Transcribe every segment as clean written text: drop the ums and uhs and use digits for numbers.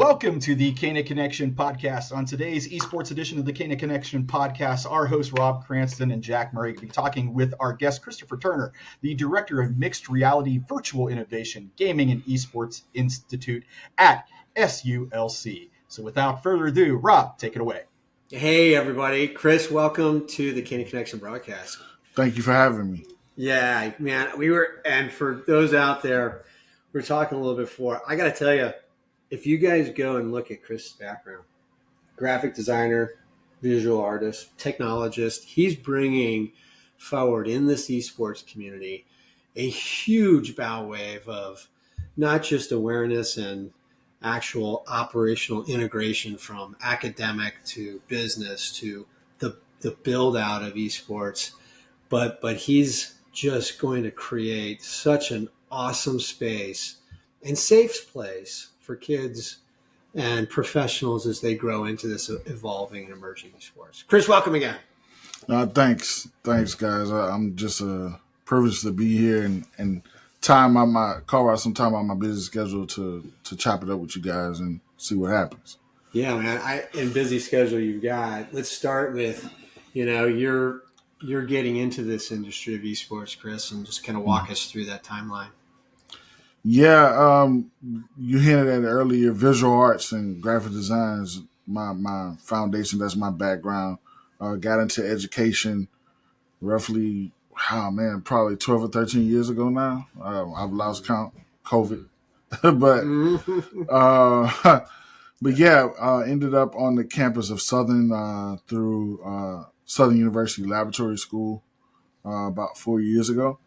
Welcome to the CANA Connection Podcast. On today's Esports edition of the CANA Connection Podcast, our hosts Rob Cranston and Jack Murray will be talking with our guest Christopher Turner, the Director of Mixed Reality Virtual Innovation, Gaming and Esports Institute at SULC. So without further ado, Rob, take it away. Hey, everybody. Chris, welcome to the CANA Connection broadcast. Thank you for having me. Yeah, man, and for those out there, we were talking a little bit before. I got to tell you, if you guys go and look at Chris's background, graphic designer, visual artist, technologist, he's bringing forward in this esports community a huge bow wave of not just awareness and actual operational integration from academic to business to the build out of esports, but he's just going to create such an awesome space and safe place for kids and professionals as they grow into this evolving and emerging esports. Chris, welcome again. Thanks, guys. I'm just privileged to be here and carve out some time on my busy schedule to chop it up with you guys and see what happens. Yeah, man. In busy schedule you've got. Let's start with, you're getting into this industry of esports, Chris, and just kind of walk us through that timeline. Yeah, you hinted at it earlier. Visual arts and graphic design is my foundation. That's my background. Got into education roughly, probably 12 or 13 years ago now. I've lost count. COVID, but yeah, ended up on the campus of Southern through Southern University Laboratory School about 4 years ago.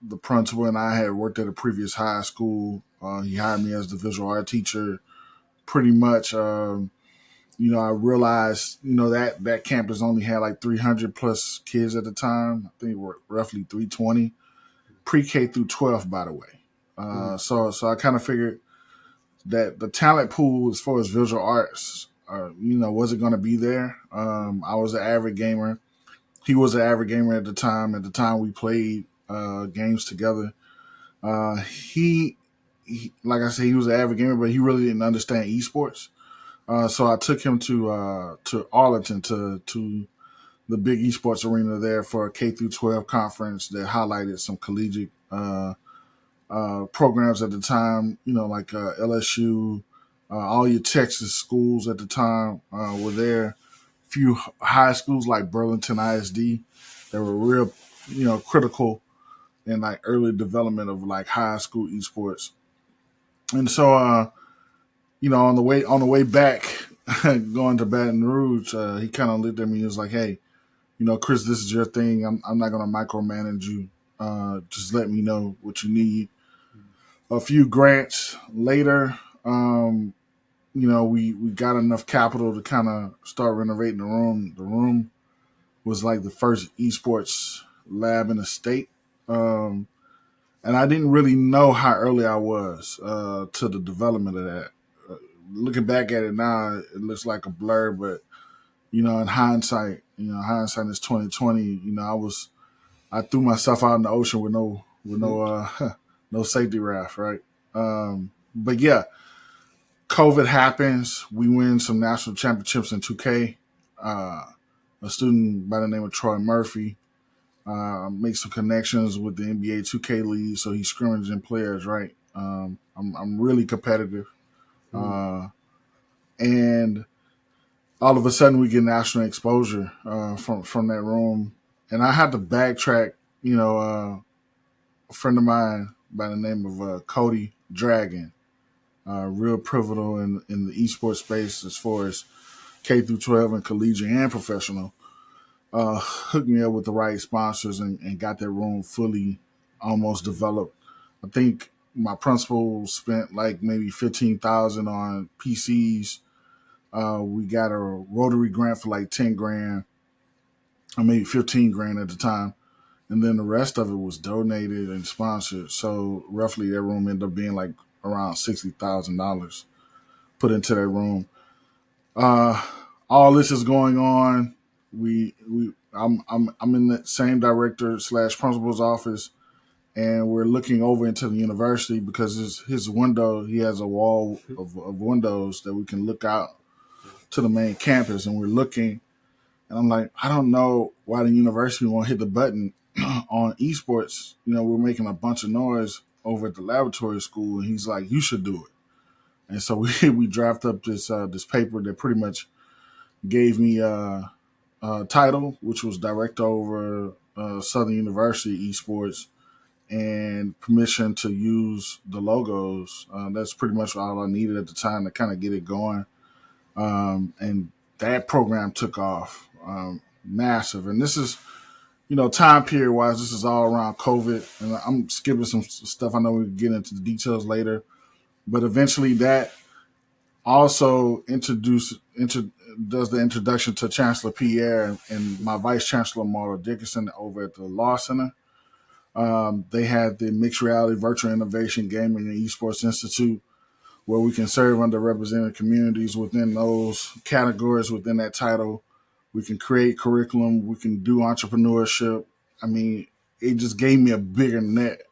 The principal and I had worked at a previous high school. He hired me as the visual art teacher. Pretty much, I realized, that campus only had like 300 plus kids at the time. I think it were roughly 320, pre-K through 12, by the way. So I kind of figured that the talent pool as far as visual arts, wasn't going to be there. I was an avid gamer. He was an avid gamer at the time. At the time we played games together. He, like I said, he was an avid gamer, but he really didn't understand esports. So I took him to Arlington to the big esports arena there for a K through 12 conference that highlighted some collegiate programs at the time. Like LSU, all your Texas schools at the time were there. Few high schools like Burlington ISD that were real, critical in like early development of like high school esports. And so, on the way back, going to Baton Rouge, he kind of looked at me and was like, "Hey, Chris, this is your thing. I'm not going to micromanage you. Just let me know what you need." A few grants later, we got enough capital to kind of start renovating the room. The room was like the first esports lab in the state. And I didn't really know how early I was to the development of that. Looking back at it now, it looks like a blur, but, in hindsight, hindsight is 2020. I threw myself out in the ocean with no safety raft, right? But yeah, COVID happens. We win some national championships in 2K. A student by the name of Troy Murphy makes some connections with the NBA 2K league, so he's scrimmaging players, right? I'm really competitive. And all of a sudden we get national exposure from that room. And I had to backtrack, a friend of mine by the name of Cody Dragon, real pivotal in the esports space as far as K through 12 and collegiate and professional, hooked me up with the right sponsors and got that room fully almost developed. I think my principal spent like maybe $15,000 on PCs. We got a Rotary grant for like 10 grand or maybe 15 grand at the time. And then the rest of it was donated and sponsored. So roughly that room ended up being like around $60,000 put into that room. All this is going on. I'm in the same director / principal's office, and we're looking over into the university because his window, he has a wall of windows that we can look out to the main campus, and we're looking, and I'm like, I don't know why the university won't hit the button on esports. We're making a bunch of noise over at the laboratory school, and he's like, you should do it. And so we draft up this paper that pretty much gave me a title, which was director over Southern University Esports, and permission to use the logos. That's pretty much all I needed at the time to kind of get it going. And that program took off massive. And this is, time period wise, this is all around COVID. And I'm skipping some stuff. I know we can get into the details later. But eventually that also does the introduction to Chancellor Pierre and my Vice Chancellor, Maura Dickinson, over at the Law Center. They had the Mixed Reality Virtual Innovation Gaming and Esports Institute, where we can serve underrepresented communities within those categories, within that title. We can create curriculum. We can do entrepreneurship. I mean, it just gave me a bigger net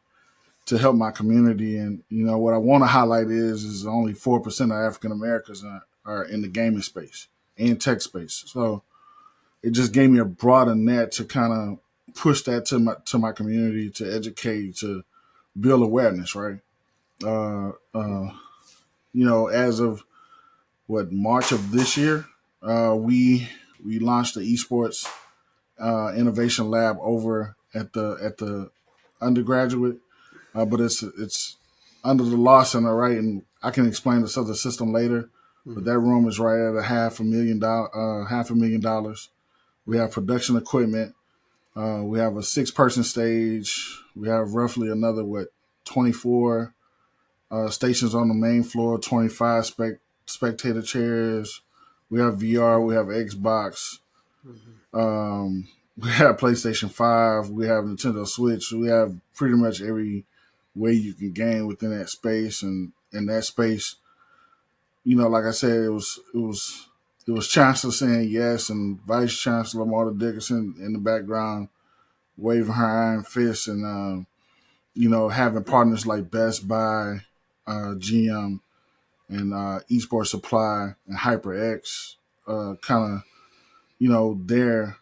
to help my community. And, what I want to highlight is only 4% of African Americans are in the gaming space and tech space. So it just gave me a broader net to kind of push that to my community, to educate, to build awareness, right? As of March of this year, we launched the Esports Innovation Lab over at the undergraduate, but it's under the Law Center, right? And I can explain this other system later, but that room is right at $500,000. We have production equipment. We have a 6-person stage. We have roughly another 24 stations on the main floor, 25 spectator chairs. We have VR. We have Xbox. We have PlayStation 5. We have Nintendo Switch. We have pretty much every way you can game within that space. And in that space, like I said, it was Chancellor saying yes, and Vice Chancellor Maura Dickinson in the background waving her iron fist, and having partners like Best Buy, GM, and Esports Supply and HyperX kind of there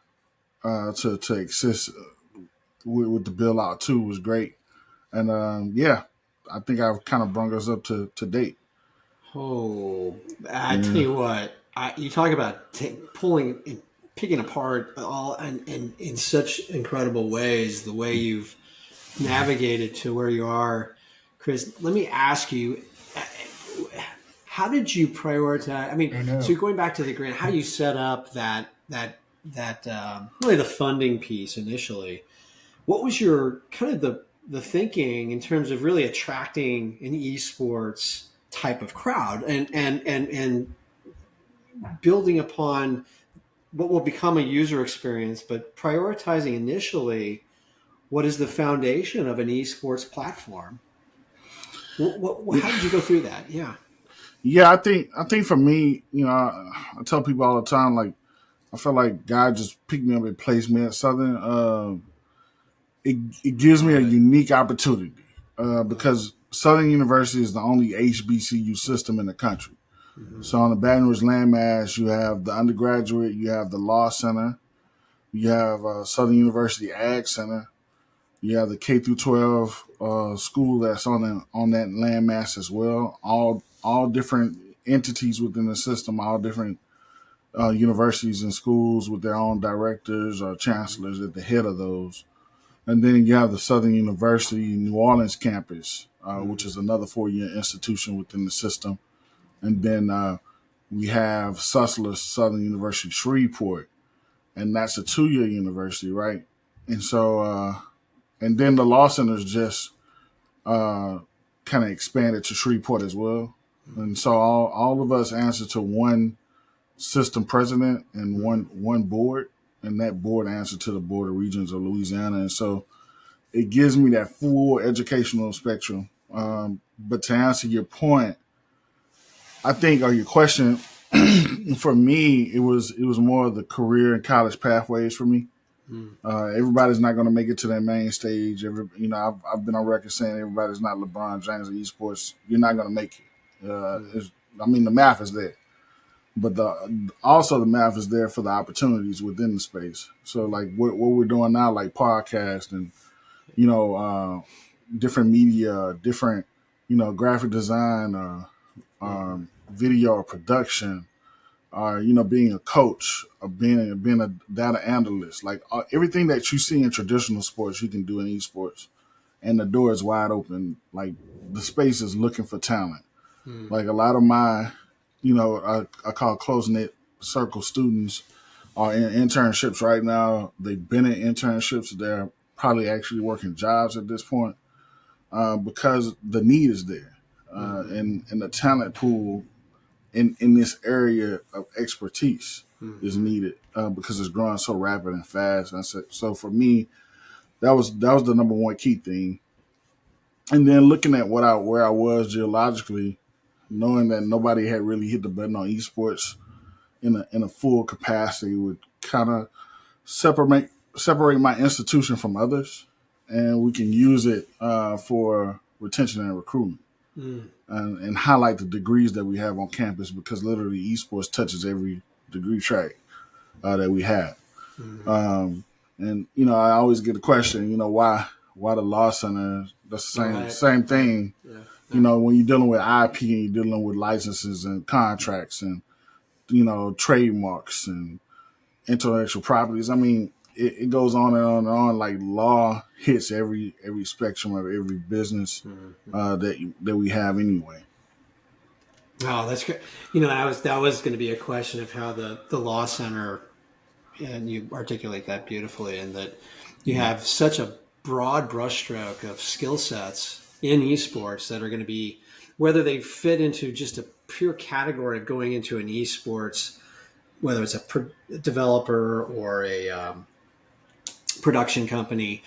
to assist with the bill out too was great. And I think I've kind of brought us up to date. Oh, I tell you what, you talk about pulling and picking apart all and in such incredible ways, the way you've navigated to where you are, Chris. Let me ask you, how did you prioritize? I mean, so going back to the grant, how you set up that really the funding piece initially. What was your kind of the thinking in terms of really attracting an esports type of crowd and building upon what will become a user experience, but prioritizing initially what is the foundation of an esports platform? How did you go through that? Yeah, I think for me, I tell people all the time, like, I feel like God just picked me up and placed me at Southern. It gives me a unique opportunity because Southern University is the only HBCU system in the country. Mm-hmm. So on the Baton Rouge landmass, you have the undergraduate, you have the Law Center, you have Southern University Ag Center, you have the K through 12 school that's on that landmass as well. All different entities within the system, all different universities and schools with their own directors or chancellors at the head of those. And then you have the Southern University New Orleans campus, which is another 4-year institution within the system. And then we have SULC Southern University Shreveport, and that's a 2-year university, right? And so, and then the Law Center's just kind of expanded to Shreveport as well. And so all of us answer to one system president and one board, and that board answer to the Board of Regents of Louisiana. And so it gives me that full educational spectrum. But to answer your point, I think, or your question, for me, it was more of the career and college pathways for me. Everybody's not going to make it to that main stage. I've been on record saying everybody's not LeBron James of esports. You're not going to make it. The math is there, but also the math is there for the opportunities within the space. So like what we're doing now, like podcast and different media, different graphic design, video or production. Or being a coach, or being a data analyst, like everything that you see in traditional sports, you can do in esports, and the door is wide open. Like the space is looking for talent. Like a lot of my, I call close knit circle students are in internships right now. They've been in internships. They're probably actually working jobs at this point because the need is there, and the talent pool in this area of expertise is needed because it's growing so rapid and fast. And so for me, that was the number one key thing. And then looking at where I was geologically, knowing that nobody had really hit the button on esports in a full capacity would kind of separate my institution from others, and we can use it for retention and recruitment. And highlight the degrees that we have on campus, because literally esports touches every degree track that we have. And I always get the question, why the law center? That's the same thing. Yeah. When you're dealing with IP and you're dealing with licenses and contracts and trademarks and intellectual properties. I mean, it goes on and on and on. Like law hits every spectrum of every business that we have anyway. Oh, that's great. That was going to be a question of how the law center, and you articulate that beautifully, and that you have such a broad brushstroke of skill sets in esports that are going to be, whether they fit into just a pure category of going into an esports, whether it's a developer or a production company,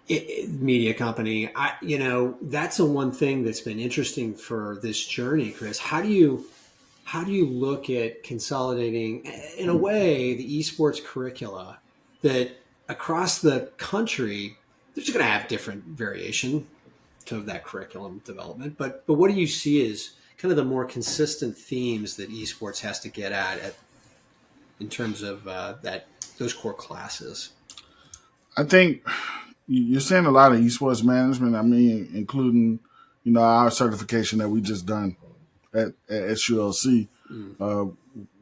media company. That's the one thing that's been interesting for this journey, Chris. How do you look at consolidating, in a way, the esports curricula that across the country, they're just going to have different variation to that curriculum development. But what do you see as kind of the more consistent themes that esports has to get at in terms of those core classes? I think you're seeing a lot of esports management. I mean, including our certification that we just done at SULC.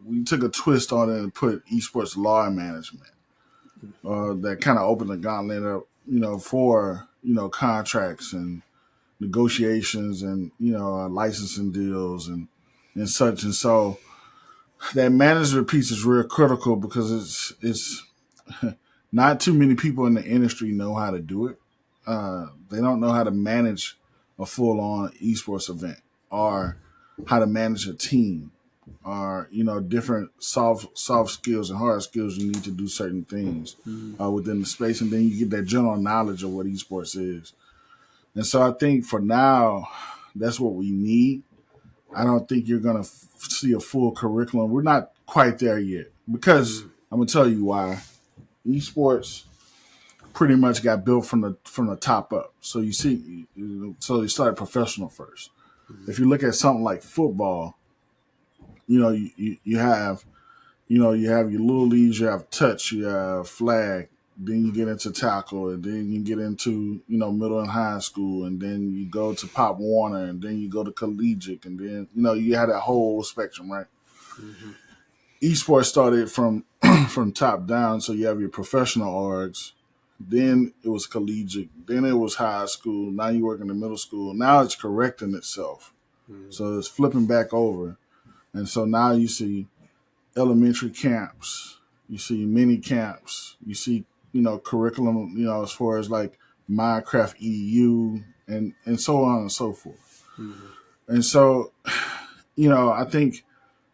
We took a twist on it and put esports law and management. That kind of opened the gauntlet up, for contracts and negotiations and licensing deals and such. And so that management piece is real critical because it's not too many people in the industry know how to do it. They don't know how to manage a full-on esports event, or how to manage a team, or different soft skills and hard skills. You need to do certain things within the space, and then you get that general knowledge of what esports is. And so I think for now, that's what we need. I don't think you're going to see a full curriculum. We're not quite there yet, because I'm going to tell you why. Esports pretty much got built from the top up. So you see, so they started professional first. If you look at something like football, you have your little leagues, you have touch, you have flag, then you get into tackle, and then you get into middle and high school, and then you go to Pop Warner, and then you go to collegiate, and then you have that whole spectrum, right? Esports started from top down, so you have your professional orgs, then it was collegiate, then it was high school, now you work in the middle school, now it's correcting itself. So it's flipping back over. And so now you see elementary camps, you see mini camps, you see, curriculum, as far as like Minecraft EU and so on and so forth. And so, I think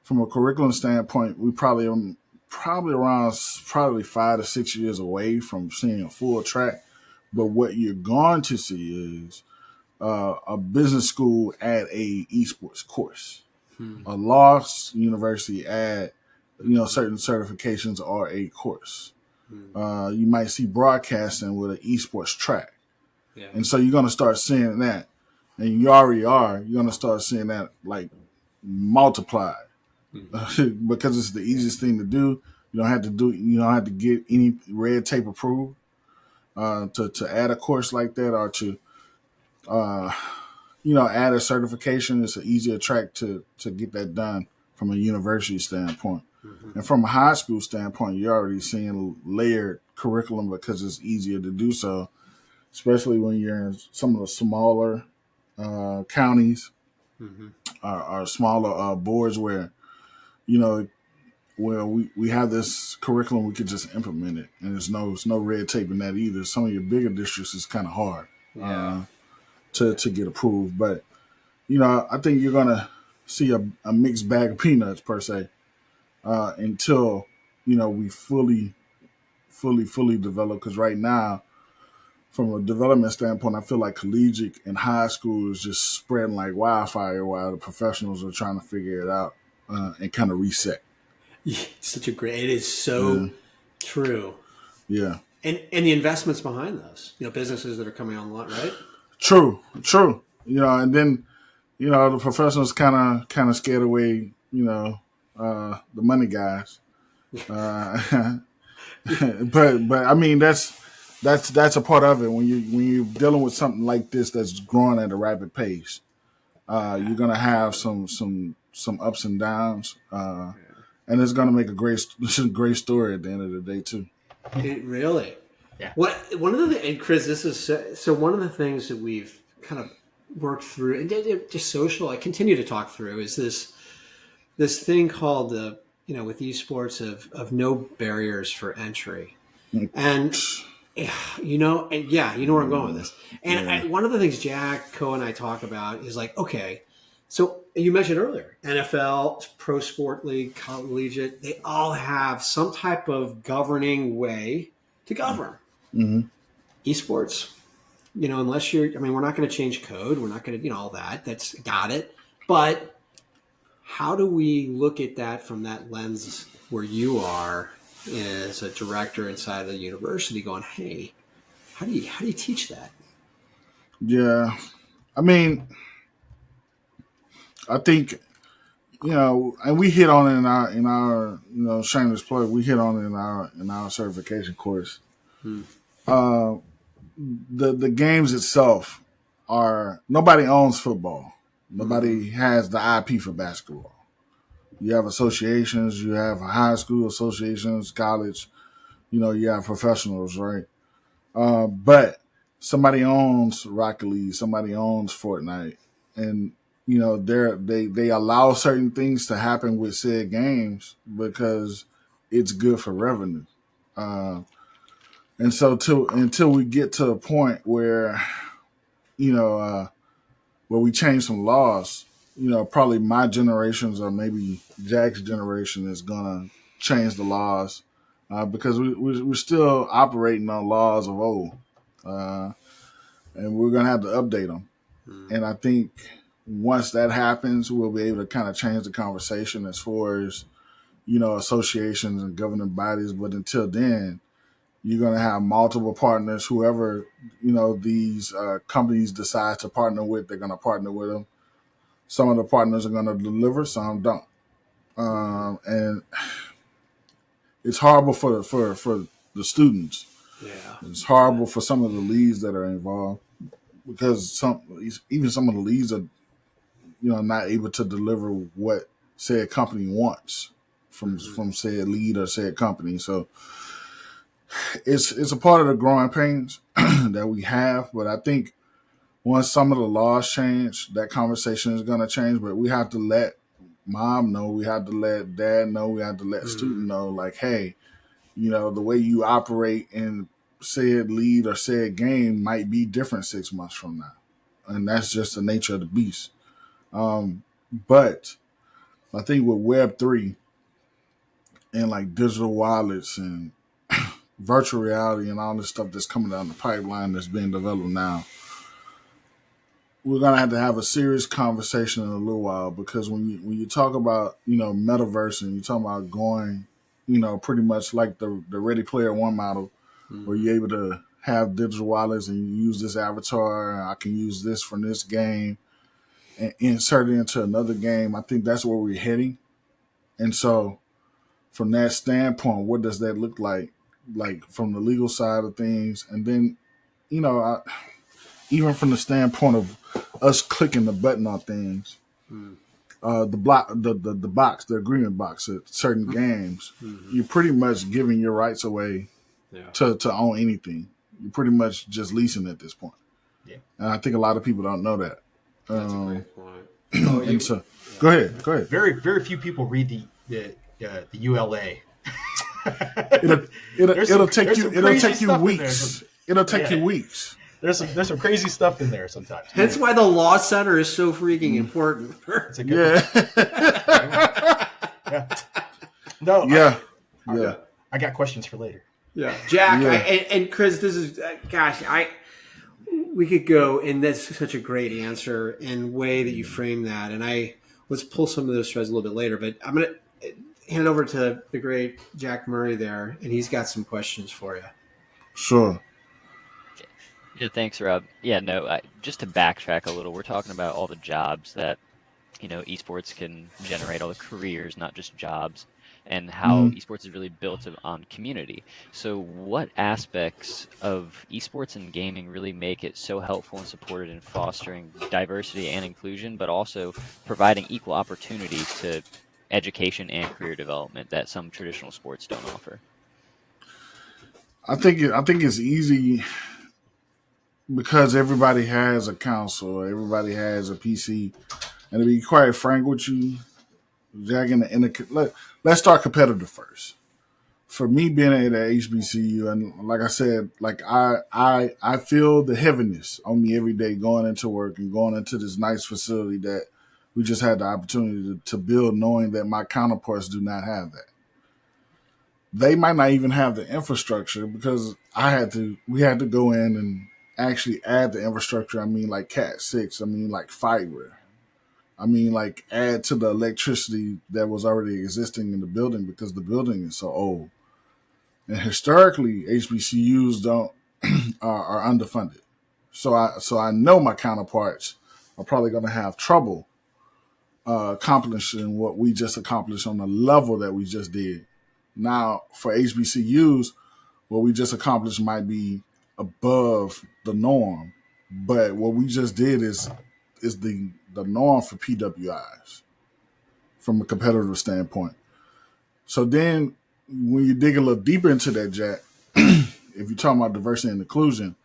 from a curriculum standpoint, we probably around 5 to 6 years away from seeing a full track. But what you're going to see is a business school add a esports course, a law university add, certain certifications or a course. You might see broadcasting with an esports track. Yeah. And so you're going to start seeing that. And you already are. You're going to start seeing that like multiplied because it's the easiest thing to do. You don't have to get any red tape approved to add a course like that or to add a certification. It's an easier track to get that done from a university standpoint. And from a high school standpoint, you're already seeing layered curriculum because it's easier to do so, especially when you're in some of the smaller counties or smaller boards where, where we have this curriculum, we could just implement it. And there's no red tape in that either. Some of your bigger districts is kind of hard to get approved. But, I think you're going to see a mixed bag of peanuts per se until, we fully develop. Because right now, from a development standpoint, I feel like collegiate and high school is just spreading like wildfire while the professionals are trying to figure it out and kind of reset. It is so true. Yeah. And the investments behind those, businesses that are coming online, right? True. And then, the professionals kind of scared away, the money guys. But I mean, that's a part of it. When you're dealing with something like this that's growing at a rapid pace, you're gonna have some ups and downs, and it's gonna make a great story at the end of the day too. It really. Yeah. One of the and Chris, this is so one of the things that we've kind of worked through and just social. I continue to talk through is this thing called with esports of no barriers for entry, and. You know where I'm going with this. And one of the things Jack Coe and I talk about is like, okay, so you mentioned earlier, NFL, pro sport league, collegiate, they all have some type of governing way to govern. Esports, unless we're not going to change code. We're not going to, all that. That's got it. But how do we look at that from that lens where you are as a director inside the university going, hey, how do you teach that? Yeah. I mean, I think, and we hit on it in our shameless plug, we hit on it in our certification course. The games itself nobody owns football. Nobody has the IP for basketball. You have associations, you have high school associations, college, you have professionals, right? But somebody owns Rocket League, somebody owns Fortnite, and they allow certain things to happen with said games because it's good for revenue. And so until we get to a point where where we change some laws, probably my generations or maybe Jack's generation is gonna change the laws because we're still operating on laws of old, and we're gonna have to update them. And I think once that happens, we'll be able to kind of change the conversation as far as associations and governing bodies. But until then, you're gonna have multiple partners. Whoever these companies decide to partner with, they're gonna partner with them. Some of the partners are going to deliver, some don't, and it's horrible for the students. Yeah, it's horrible for some of the leagues that are involved because some of the leagues are, not able to deliver what said company wants from said lead or said company. So it's a part of the growing pains that we have, but I think. Once some of the laws change, that conversation is going to change, but we have to let mom know, we have to let dad know, we have to let student know, like, hey, the way you operate in said lead or said game might be different 6 months from now. And that's just the nature of the beast. But I think with Web3 and like digital wallets and virtual reality and all this stuff that's coming down the pipeline that's being developed now, we're gonna have to have a serious conversation in a little while because when you talk about metaverse and you talk about going pretty much like the Ready Player One model, where you're able to have digital wallets and you use this avatar. I can use this from this game and insert it into another game. I think that's where we're heading. And so from that standpoint, what does that look like from the legal side of things? And then, even from the standpoint of us clicking the button on things, the agreement box at certain games, you're pretty much giving your rights away to own anything. You're pretty much just leasing at this point. Yeah. And I think a lot of people don't know that. That's a great point. And so, go ahead. Very, very few people read the ULA. It'll take you weeks. It'll take you weeks. There's some crazy stuff in there sometimes. That's why the law center is so freaking important. It's a good yeah. No. Yeah. I got questions for later. Yeah, Jack and Chris, this is we could go, and that's such a great answer and way that you frame that. And let's pull some of those threads a little bit later, but I'm gonna hand it over to the great Jack Murray there, and he's got some questions for you. Sure. Yeah, thanks, Rob. Yeah, no, just to backtrack a little, we're talking about all the jobs that esports can generate, all the careers, not just jobs, and how esports is really built on community. So what aspects of esports and gaming really make it so helpful and supported in fostering diversity and inclusion, but also providing equal opportunity to education and career development that some traditional sports don't offer? I think it's easy because everybody has a console, everybody has a PC, and to be quite frank with you, Jack, let's start competitive first. For me, being at HBCU, and like I said, I feel the heaviness on me every day going into work and going into this nice facility that we just had the opportunity to build, knowing that my counterparts do not have that. They might not even have the infrastructure because we had to go in and actually add the infrastructure. I mean, like Cat 6, I mean, like fiber. I mean, like add to the electricity that was already existing in the building because the building is so old. And historically, HBCUs are underfunded. So I know my counterparts are probably going to have trouble accomplishing what we just accomplished on the level that we just did. Now, for HBCUs, what we just accomplished might be above the norm, but what we just did is the norm for PWIs from a competitive standpoint. So then when you dig a little deeper into that, Jack, if you're talking about diversity and inclusion,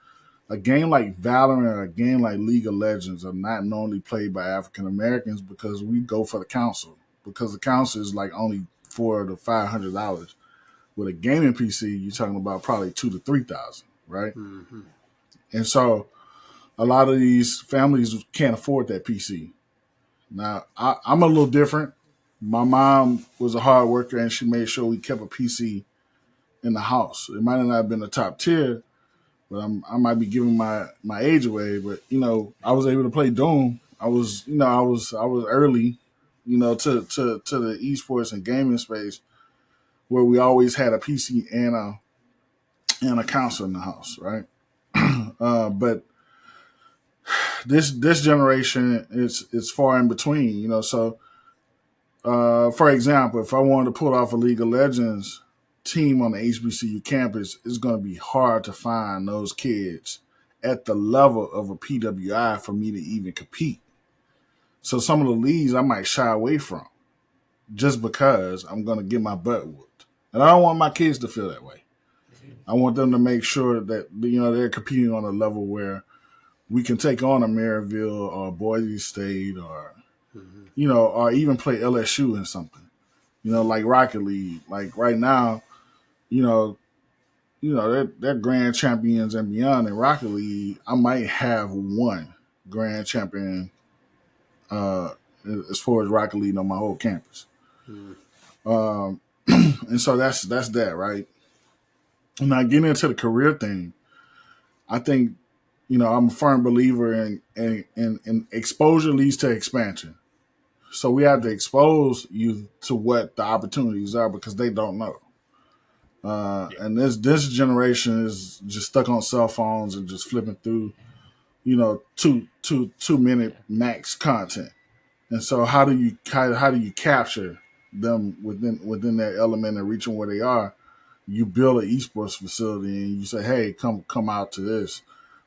a game like Valorant or a game like League of Legends are not normally played by African Americans because we go for the council, because the council is like only $400 to $500. With a gaming PC, you're talking about probably $2,000 to $3,000, right? Mm-hmm. And so a lot of these families can't afford that PC. Now, I'm a little different. My mom was a hard worker, and she made sure we kept a PC in the house. It might not have been a top tier, but I might be giving my age away. But I was able to play Doom. I was early, to the esports and gaming space, where we always had a PC and a console in the house, right? But this generation is far in between, So, for example, if I wanted to pull off a League of Legends team on the HBCU campus, it's going to be hard to find those kids at the level of a PWI for me to even compete. So some of the leagues I might shy away from just because I'm going to get my butt whooped. And I don't want my kids to feel that way. I want them to make sure that they're competing on a level where we can take on a Maryville or Boise State or or even play LSU in something. Like Rocket League. Like right now, they're grand champions and beyond in Rocket League. I might have one grand champion as far as Rocket League on my whole campus. And so that's that, right? Now getting into the career thing, I think, I'm a firm believer in exposure leads to expansion. So we have to expose you to what the opportunities are because they don't know. And this generation is just stuck on cell phones and just flipping through, two minute max content. And so how do you capture them within that element and reaching where they are? You build an esports facility and you say, hey, come out to this.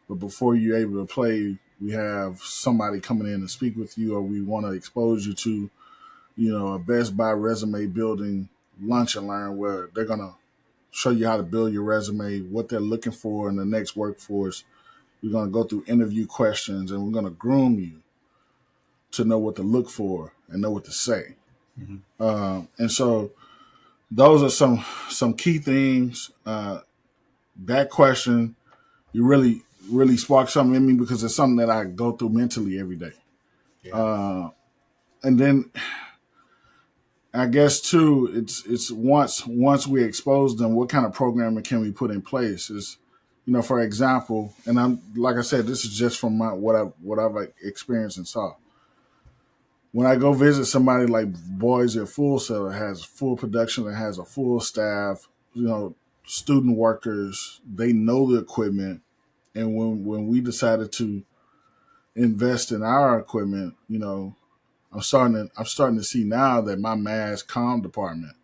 But before you're able to play, we have somebody coming in and speak with you, or we want to expose you to, a Best Buy resume building lunch and learn, where they're gonna show you how to build your resume, what they're looking for in the next workforce. We're gonna go through interview questions and we're gonna groom you to know what to look for and know what to say. Mm-hmm. And so those are some key things. That question, you really sparked something in me, because it's something that I go through mentally every day. Yeah. And then I guess too, it's once we expose them, what kind of programming can we put in place? Is, for example, and I'm, like I said, this is just from what I've experienced and saw. When I go visit somebody like Boys at Full Sail that has full production, that has a full staff, student workers, they know the equipment. And when we decided to invest in our equipment, I'm starting to see now that my mass comm department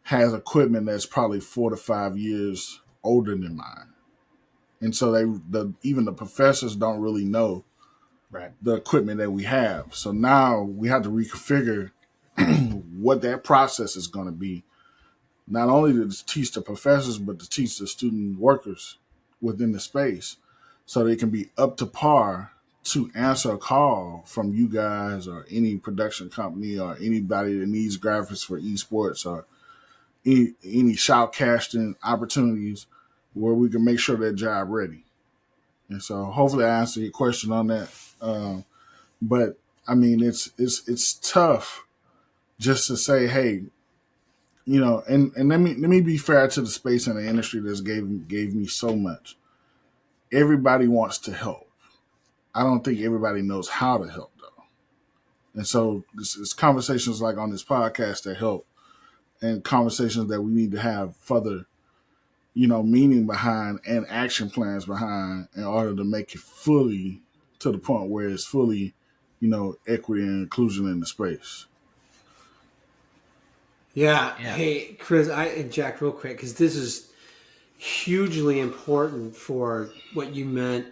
has equipment that's probably 4 to 5 years older than mine. And so even the professors don't really know the equipment that we have. So now we have to reconfigure what that process is going to be, not only to teach the professors, but to teach the student workers within the space, so they can be up to par to answer a call from you guys or any production company or anybody that needs graphics for esports, or any shoutcasting opportunities, where we can make sure they're job ready. And so hopefully I answered your question on that. But I mean, it's tough just to say, hey, and let me be fair to the space and the industry that's gave me so much. Everybody wants to help. I don't think everybody knows how to help, though. And so it's conversations like on this podcast that help, and conversations that we need to have further, meaning behind and action plans behind, in order to make it fully to the point where it's fully, equity and inclusion in the space. Yeah. Hey, Chris, and Jack, real quick, because this is hugely important for what you meant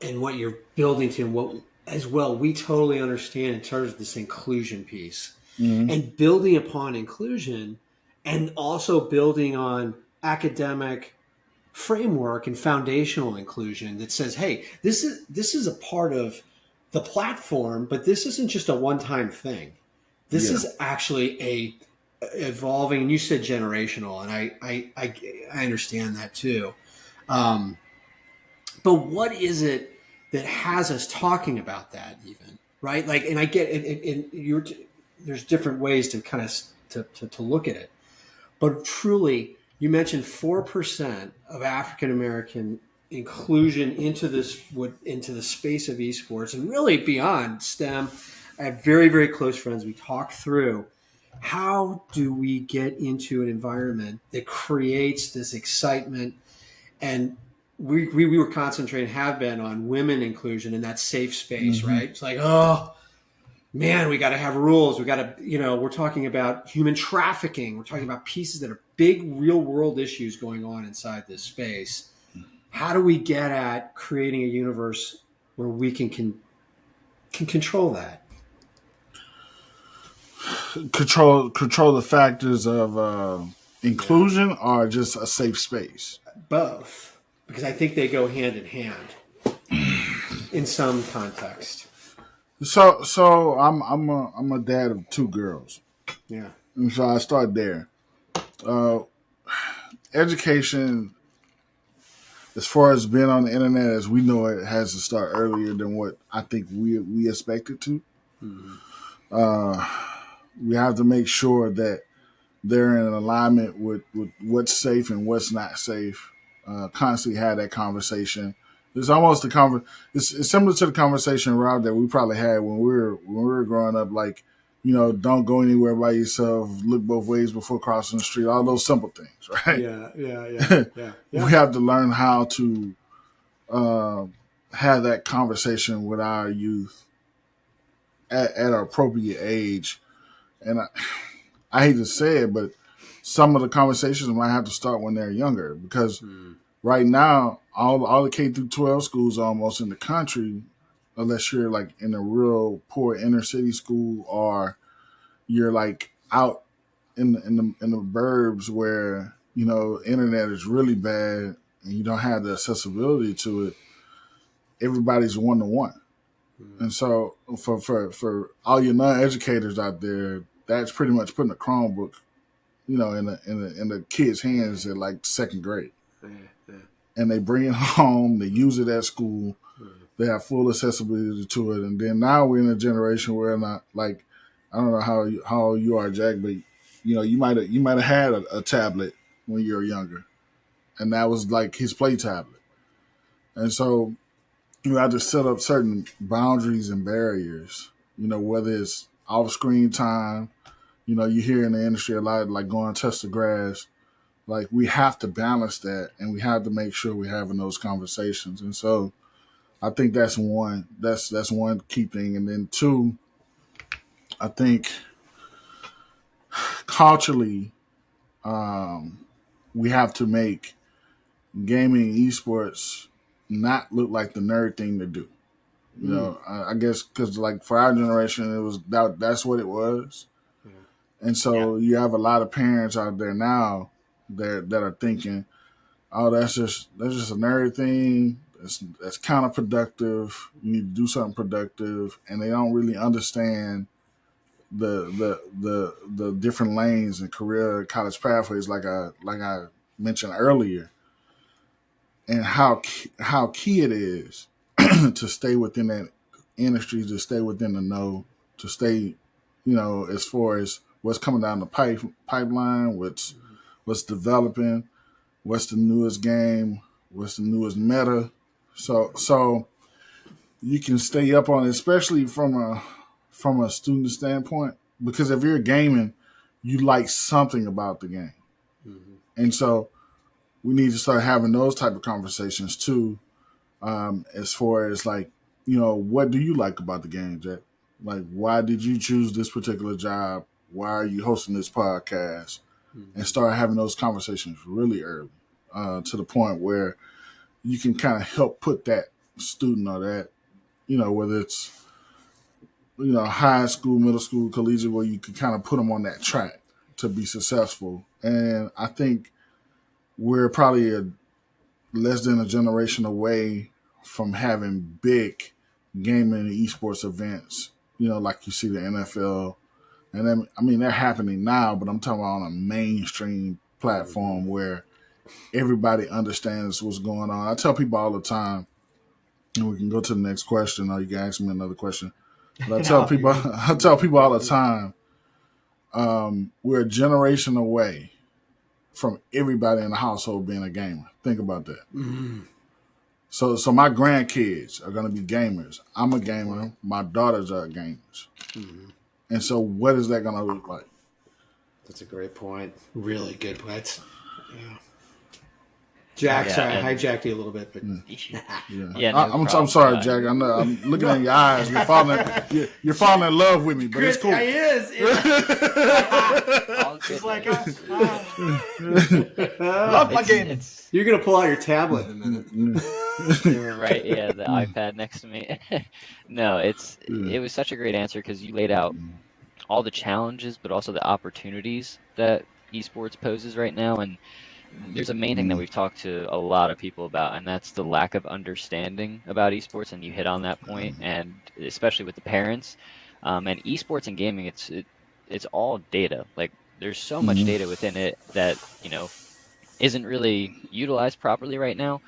and what you're building to, and what as well we totally understand in terms of this inclusion piece. Mm-hmm. And building upon inclusion, and also building on academic framework and foundational inclusion that says, hey, this is a part of the platform, but this isn't just a one-time thing. This is actually a evolving, and you said generational, and I understand that too. But what is it that has us talking about that, even, right? Like, and I get it, there's different ways to kind of to look at it, but truly, you mentioned 4% of African American inclusion into the space of esports, and really beyond STEM. I have very, very close friends. We talk through, how do we get into an environment that creates this excitement? And we were concentrating, have been, on women inclusion in that safe space, mm-hmm. right? It's like, oh man, we got to have rules. We got to, we're talking about human trafficking. We're talking about pieces that are big real world issues going on inside this space. How do we get at creating a universe where we can control that? Control the factors of inclusion, or just a safe space? Both, because I think they go hand in hand in some context. So I'm a dad of 2 girls. Yeah, and so I start there. Education, as far as being on the internet as we know it, has to start earlier than what I think we expect it to. Mm-hmm. We have to make sure that they're in alignment with what's safe and what's not safe. Constantly have that conversation. It's almost it's similar to the conversation, Rob, that we probably had when we were growing up. Like, don't go anywhere by yourself, look both ways before crossing the street, all those simple things, right? Yeah. We have to learn how to uh, have that conversation with our youth at an appropriate age. And I hate to say it, but some of the conversations might have to start when they're younger, because right now, all the K through 12 schools almost in the country, unless you're like in a real poor inner city school, or you're like out in the burbs where internet is really bad and you don't have the accessibility to it. Everybody's 1-to-1, and so for all your non-educators out there, that's pretty much putting a Chromebook, in the kids' hands at like second grade, and they bring it home, they use it at school, they have full accessibility to it, and then now we're in a generation where not like, I don't know how old you are, Jack, but you might have had a tablet when you were younger, and that was like his play tablet, and so you have to set up certain boundaries and barriers. Whether it's off screen time, you hear in the industry a lot like going touch the grass. Like, we have to balance that, and we have to make sure we're having those conversations. And so I think that's one. That's one key thing. And then two, I think culturally, we have to make gaming esports not look like the nerd thing to do. I guess because like for our generation, it was that's what it was. And so you have a lot of parents out there now that are thinking, oh, that's just a nerd thing. That's counterproductive. You need to do something productive, and they don't really understand the different lanes and career college pathways, like I mentioned earlier, and how key it is to stay within that industry, to stay within the know, to stay, as far as what's coming down the pipeline, what's developing, what's the newest game, what's the newest meta. So you can stay up on it, especially from a student standpoint, because if you're gaming, you like something about the game. And so we need to start having those type of conversations too, as far as like, what do you like about the game, Jack? Like, why did you choose this particular job? Why are you hosting this podcast? And start having those conversations really early, to the point where you can kind of help put that student or that, whether it's, high school, middle school, collegiate, where you can kind of put them on that track to be successful. And I think we're probably less than a generation away from having big gaming and esports events, like you see the NFL. And then, I mean, they're happening now, but I'm talking about on a mainstream platform where everybody understands what's going on. I tell people all the time, and we can go to the next question, or you can ask me another question. But I tell people all the time, we're a generation away from everybody in the household being a gamer. Think about that. So my grandkids are going to be gamers. I'm a gamer. My daughters are gamers. And so what is that going to look like? That's a great point. Really good point. Yeah. Jack, sorry, I hijacked you a little bit, but I'm sorry, Jack. I know I'm looking in your eyes. You're falling in love with me, but Chris, it's cool. He is. It's like love my game. You're gonna pull out your tablet in a minute. You're right. Yeah, the iPad next to me. No, it was such a great answer because you laid out all the challenges, but also the opportunities that esports poses right now. And there's a main thing that we've talked to a lot of people about, and that's the lack of understanding about esports. And you hit on that point, and especially with the parents. And esports and gaming, it's all data. Like, there's so much data within it that isn't really utilized properly right now.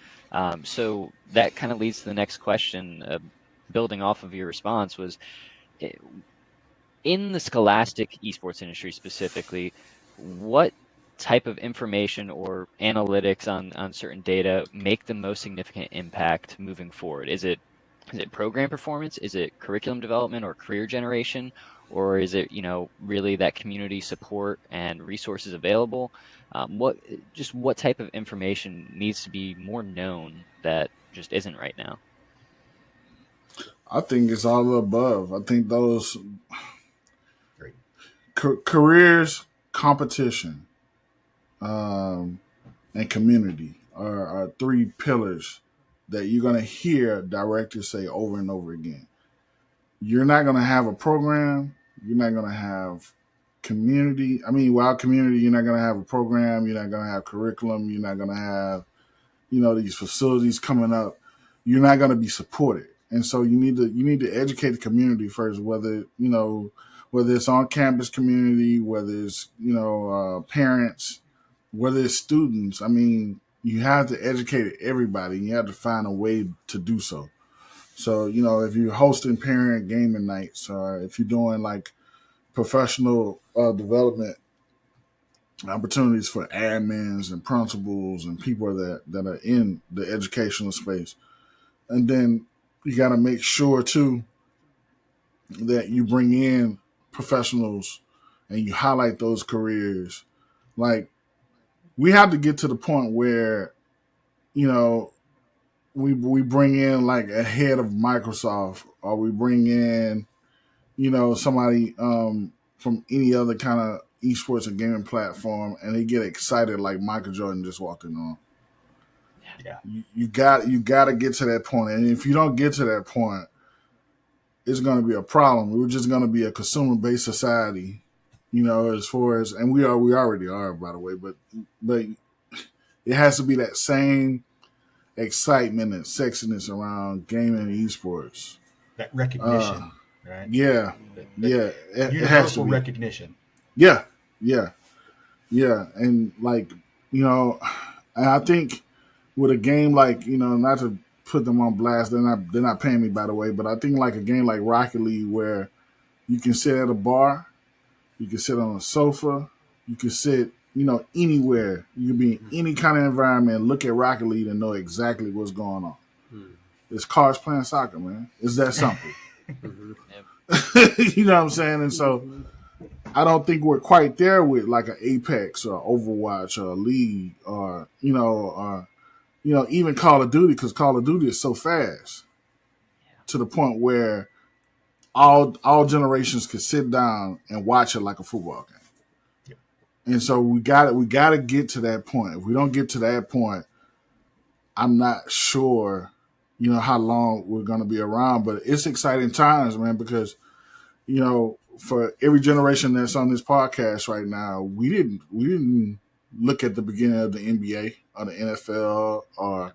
So that kind of leads to the next question, building off of your response, was in the scholastic esports industry specifically, what type of information or analytics on certain data make the most significant impact moving forward? Is it program performance? Is it curriculum development or career generation? or is it, really that community support and resources available? What type of information needs to be more known that just isn't right now? I think it's all the above. I think those Great. careers, competition, and community are three pillars that you're going to hear directors say over and over again. You're not going to have a program. You're not going to have community. I mean, without community, you're not going to have a program. You're not going to have curriculum. You're not going to have, these facilities coming up. You're not going to be supported. And so you need to educate the community first, whether it's on campus community, whether it's parents, whether it's students. I mean, you have to educate everybody. And you have to find a way to do so. So if you're hosting parent gaming nights, or if you're doing like professional development opportunities for admins and principals and people that are in the educational space, and then you got to make sure too that you bring in professionals and you highlight those careers. Like, we have to get to the point where we bring in like a head of Microsoft, or we bring in somebody from any other kind of esports or gaming platform, and they get excited like Michael Jordan just walked in on. Yeah. You got to get to that point, and if you don't get to that point, it's going to be a problem. We're just going to be a consumer-based society, as far as, and we already are, by the way, but it has to be that same excitement and sexiness around gaming and esports. That recognition, right? Yeah, it has to Universal be. recognition. Yeah, and and I think with a game like, not to put them on blast, they're not paying me, by the way, but I think like a game like Rocket League, where you can sit at a bar, you can sit on a sofa, you can sit anywhere, you can be in any kind of environment, look at Rocket League and know exactly what's going on. It's cars playing soccer, man. It's that simple. You know what I'm saying? And so I don't think we're quite there with like an Apex or Overwatch or a League, or even Call of Duty, because Call of Duty is so fast to the point where all generations could sit down and watch it like a football game. And so we got to get to that point. If we don't get to that point, I'm not sure, how long we're going to be around. But it's exciting times, man, because, for every generation that's on this podcast right now, we didn't look at the beginning of the NBA or the NFL or,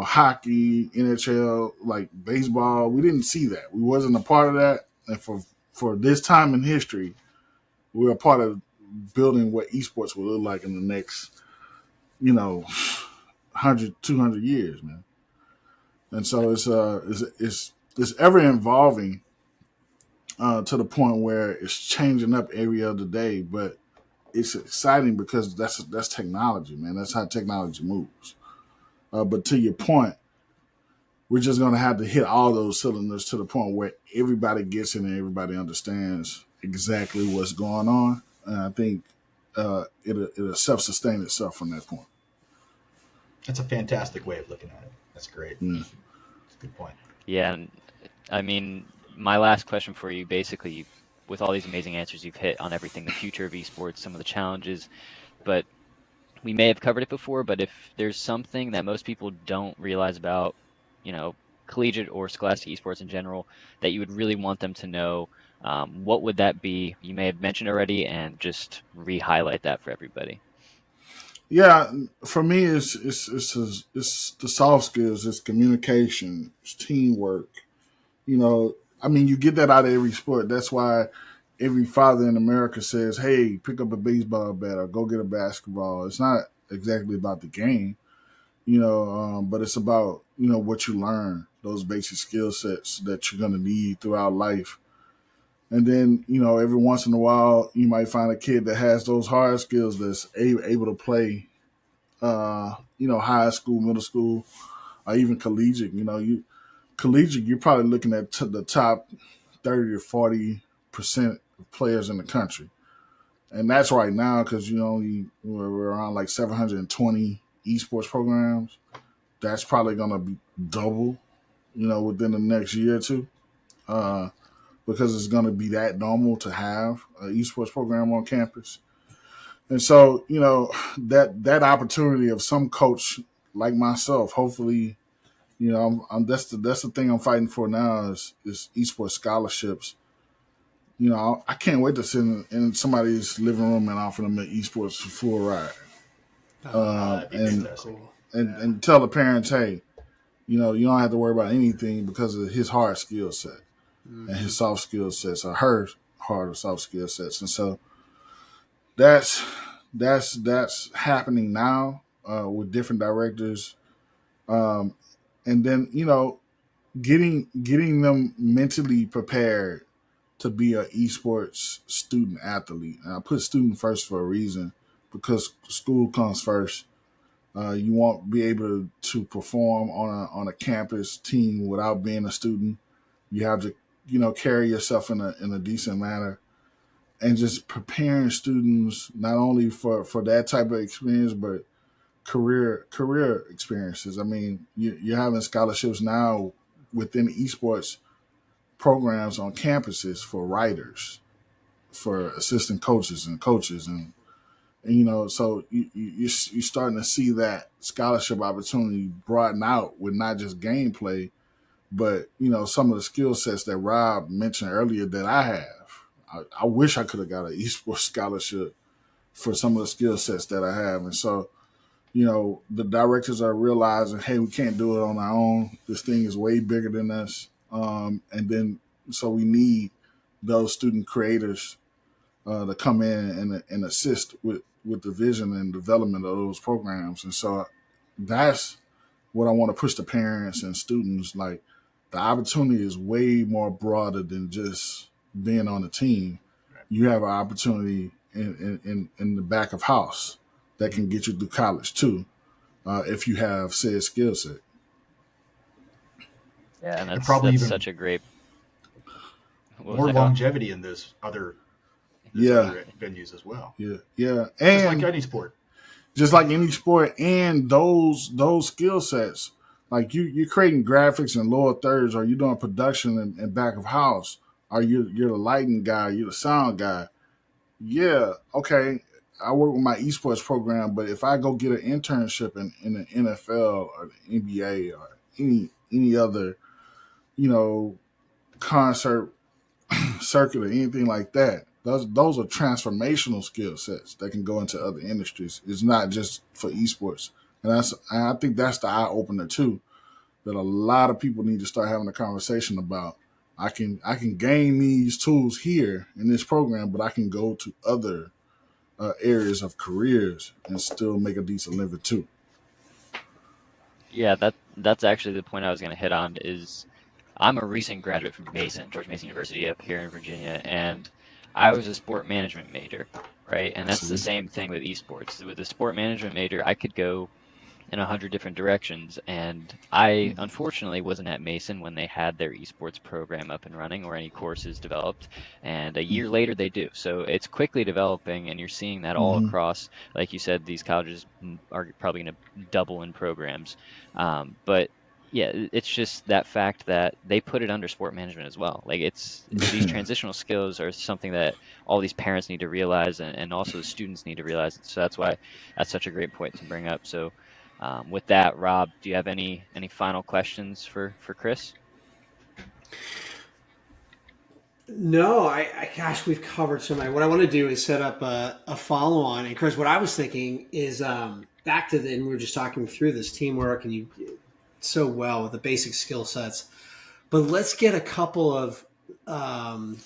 hockey, NHL, like baseball. We didn't see that. We wasn't a part of that. And for this time in history, we're a part of building what esports will look like in the next, 100, 200 years, man. And so it's ever evolving to the point where it's changing up every other day. But it's exciting because that's technology, man. That's how technology moves. But to your point, we're just going to have to hit all those cylinders to the point where everybody gets it and everybody understands exactly what's going on. And I think it'll self-sustain itself from that point. That's a fantastic way of looking at it. That's great. Yeah. That's a good point. Yeah, and I mean, my last question for you, basically, with all these amazing answers you've hit on everything, the future of esports, some of the challenges, but we may have covered it before, but if there's something that most people don't realize about, collegiate or scholastic esports in general, that you would really want them to know, what would that be? You may have mentioned already, and just re-highlight that for everybody. Yeah, for me, it's the soft skills, it's communication, it's teamwork. You get that out of every sport. That's why every father in America says, "Hey, pick up a baseball bat or go get a basketball." It's not exactly about the game, but it's about what you learn, those basic skill sets that you're gonna need throughout life. And then, every once in a while, you might find a kid that has those hard skills that's able to play, high school, middle school, or even collegiate. Collegiate, you're probably looking at the top 30 to 40% percent of players in the country. And that's right now because, we're around like 720 esports programs. That's probably going to be double, within the next year or two, because it's going to be that normal to have an esports program on campus. And so, that opportunity of some coach like myself, hopefully, that's the thing I'm fighting for now is esports scholarships. I can't wait to sit in somebody's living room and offer them an esports full ride. And tell the parents, hey, you don't have to worry about anything because of his hard skill set and his soft skill sets, or her hard or soft skill sets. And so that's happening now with different directors. And then, getting them mentally prepared to be an esports student athlete. And I put student first for a reason, because school comes first. You won't be able to perform on a campus team without being a student. You have to, carry yourself in a decent manner, and just preparing students not only for that type of experience, but career experiences. I mean, you're having scholarships now within esports programs on campuses for writers, for assistant coaches and coaches, and so you're starting to see that scholarship opportunity broaden out with not just gameplay, but some of the skill sets that Rob mentioned earlier that I have. I wish I could have got an esports scholarship for some of the skill sets that I have. And so, the directors are realizing, hey, we can't do it on our own. This thing is way bigger than us. And then, so we need those student creators to come in and assist with the vision and development of those programs. And so that's what I want to push to parents and students. Like, the opportunity is way more broader than just being on the team. You have an opportunity in the back of house that can get you through college too, if you have said skill set. Yeah, and that's probably even such a great more longevity in those other venues as well. Yeah, and just like any sport, and those skill sets, like you're creating graphics and lower thirds, or you're doing production and back of house, or you're the lighting guy, you're the sound guy. Yeah, okay, I work with my esports program, but if I go get an internship in the NFL or the NBA or any other, concert circuit or anything like that, those are transformational skill sets that can go into other industries. It's not just for esports. And I think that's the eye opener too, that a lot of people need to start having a conversation about. I can gain these tools here in this program, but I can go to other areas of careers and still make a decent living too. Yeah, that's actually the point I was going to hit on. Is I'm a recent graduate from George Mason University up here in Virginia, and I was a sport management major, right? And that's the same thing with esports. With the sport management major, I could go in 100 different directions, and I unfortunately wasn't at Mason when they had their esports program up and running or any courses developed, and a year later they do. So it's quickly developing, and you're seeing that all across. Like you said, these colleges are probably going to double in programs, but yeah, it's just that fact that they put it under sport management as well. Like, these transitional skills are something that all these parents need to realize, and also the students need to realize. So that's why that's such a great point to bring up. So with that, Rob, do you have any final questions for Chris? No, gosh, we've covered so many. What I want to do is set up a follow on. And Chris, what I was thinking is back to and we were just talking through this teamwork, and you so well with the basic skill sets. But let's get a couple of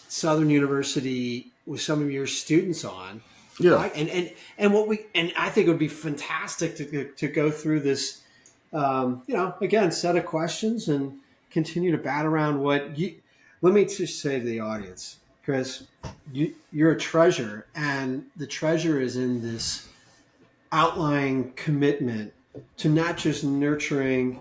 Southern University with some of your students on. Yeah. Right? And I think it would be fantastic to go through this, again, set of questions and continue to bat around let me just say to the audience, Chris, you're a treasure, and the treasure is in this outlying commitment to not just nurturing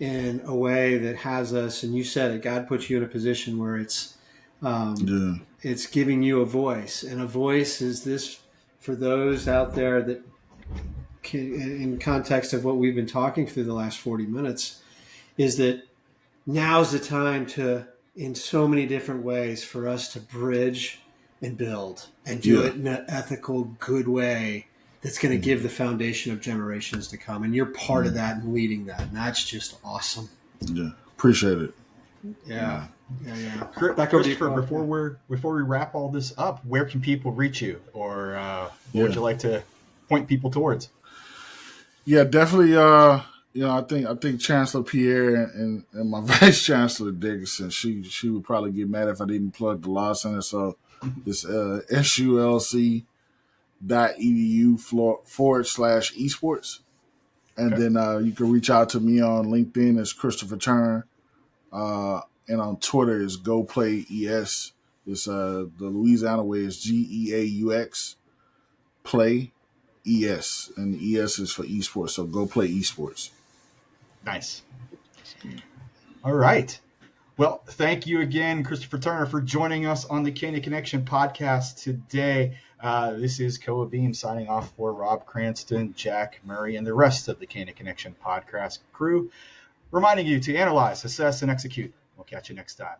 in a way that has us, and you said it, God puts you in a position where it's It's giving you a voice, and a voice is this for those out there that can, in context of what we've been talking through the last 40 minutes, is that now's the time to, in so many different ways, for us to bridge and build and do it in an ethical, good way that's going to give the foundation of generations to come. And you're part of that and leading that. And that's just awesome. Yeah. Appreciate it. Yeah. Christopher, before we wrap all this up, where can people reach you, or what would you like to point people towards? Yeah, definitely. I think Chancellor Pierre and my Vice Chancellor Dickinson, she would probably get mad if I didn't plug the Law Center. So it's SULC.edu/esports. And then you can reach out to me on LinkedIn as Christopher Turner. And on Twitter is Go Play ES. It's the Louisiana way is GEAUX Play ES, and the ES is for esports. So Go Play Esports. Nice. All right. Well, thank you again, Christopher Turner, for joining us on the CANA Connection podcast today. This is Koa Beam signing off for Rob Cranston, Jack Murray, and the rest of the CANA Connection podcast crew, reminding you to analyze, assess, and execute. We'll catch you next time.